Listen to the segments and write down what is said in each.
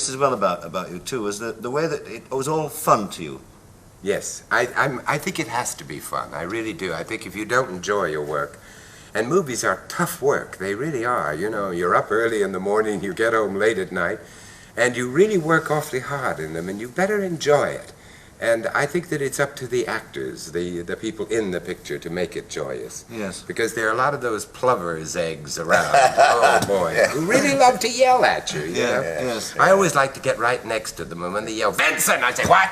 As well about you too was the way that it was all fun to you. Yes, I think it has to be fun. I really do. I think if you don't enjoy your work, and movies are tough work, they really are. You know, you're up early in the morning, you get home late at night, and you really work awfully hard in them, and you better enjoy it. And I think that it's up to the actors, the people in the picture, to make it joyous. Yes. Because there are a lot of those plovers' eggs around, oh boy, who really love to yell at you, you know? Yes. I always like to get right next to them, and when they yell, Vincent, I say, what?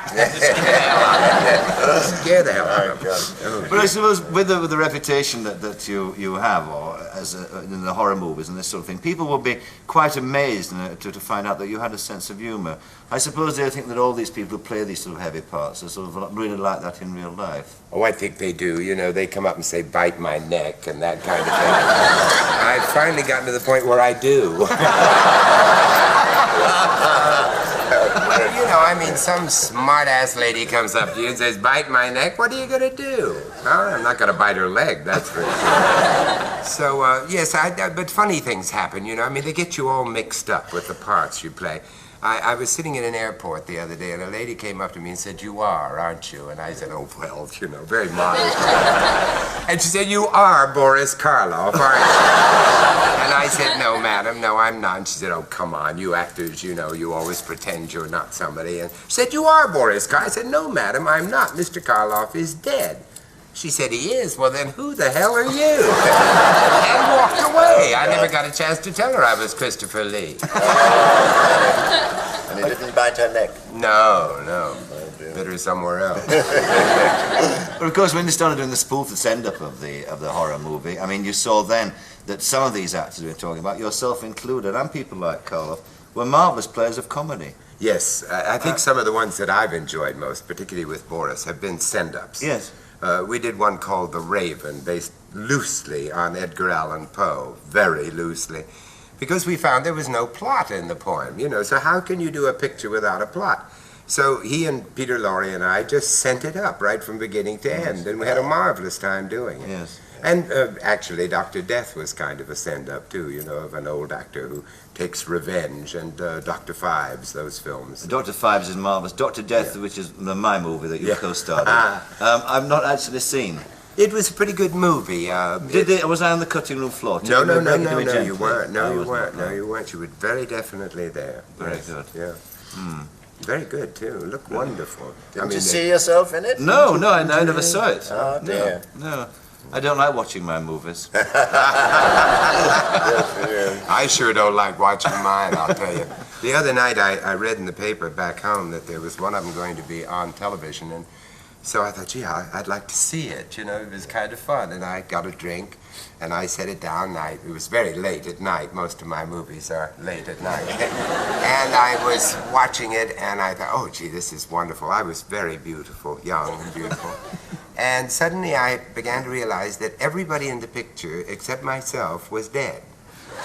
Scare the hell out of them. But I suppose with the reputation that you have, or as in the horror movies and this sort of thing, people will be quite amazed to find out that you had a sense of humour. I suppose they think that all these people who play these sort of heavy parts are sort of really like that in real life. Oh, I think they do. You know, they come up and say, bite my neck, and that kind of thing. I've finally gotten to the point where I do. Well, you know, I mean, some smart-ass lady comes up to you and says, bite my neck, what are you going to do? Well, I'm not going to bite her leg, that's for sure. So, yes, but funny things happen, you know. I mean, they get you all mixed up with the parts you play. I was sitting in an airport the other day, and a lady came up to me and said, you are, aren't you? And I said, oh, well, you know, very modest. And she said, you are Boris Karloff, aren't you? And I said, no, madam, no, I'm not. And she said, oh, come on, you actors, you know, you always pretend you're not somebody. And she said, you are Boris Karloff. I said, no, madam, I'm not. Mr. Karloff is dead. She said, he is? Well, then who the hell are you? And walked away. I never got a chance to tell her I was Christopher Lee. And he didn't bite her neck? No, no. Bit her somewhere else. But of course, when you started doing the spoof, the send-up of the horror movie, I mean, you saw then that some of these actors we were talking about, yourself included, and people like Karloff, were marvellous players of comedy. Yes, I think some of the ones that I've enjoyed most, particularly with Boris, have been send-ups. Yes. We did one called The Raven, based loosely on Edgar Allan Poe, very loosely, because we found there was no plot in the poem, you know, so how can you do a picture without a plot? So he and Peter Lorre and I just sent it up right from beginning to end, and we had a marvelous time doing it. Yes. And actually, Dr. Death was kind of a send-up, too, you know, of an old actor who takes revenge, and Dr. Phibes, those films. Dr. Phibes is marvellous. Dr. Death, which is my movie that you co-starred in, I've not actually seen. It was a pretty good movie. Was I on the cutting room floor? No, you weren't. No, you weren't. No, you weren't. You were very definitely there. Very good. Yeah. Very good, too. Looked wonderful. Did you see yourself in it? No, I never saw it. Oh, dear. No. I don't like watching my movies. I sure don't like watching mine, I'll tell you. The other night I read in the paper back home that there was one of them going to be on television, and so I thought, gee, I'd like to see it, you know, it was kind of fun. And I got a drink, and I set it down, it was very late at night. Most of my movies are late at night. And I was watching it, and I thought, oh, gee, this is wonderful. I was very beautiful, young and beautiful. And suddenly I began to realize that everybody in the picture, except myself, was dead.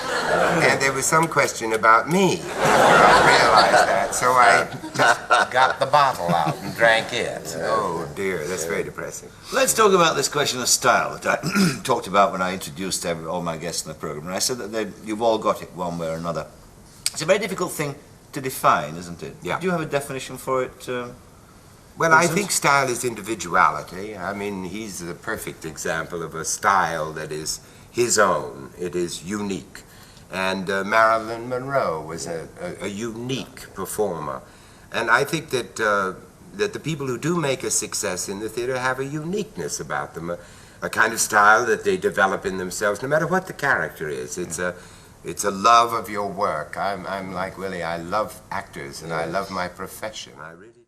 And there was some question about me after I realized that. So I just got the bottle out and drank it. Oh, dear, that's very depressing. Let's talk about this question of style that I talked about when I introduced all my guests in the program. And I said that you've all got it one way or another. It's a very difficult thing to define, isn't it? Yeah. Do you have a definition for it? Well, I think style is individuality. I mean, he's the perfect example of a style that is his own. It is unique. And Marilyn Monroe was a unique performer. And I think that that the people who do make a success in the theater have a uniqueness about them, a kind of style that they develop in themselves, no matter what the character is. It's a love of your work. I'm like Willie. I love actors, and I love my profession. I really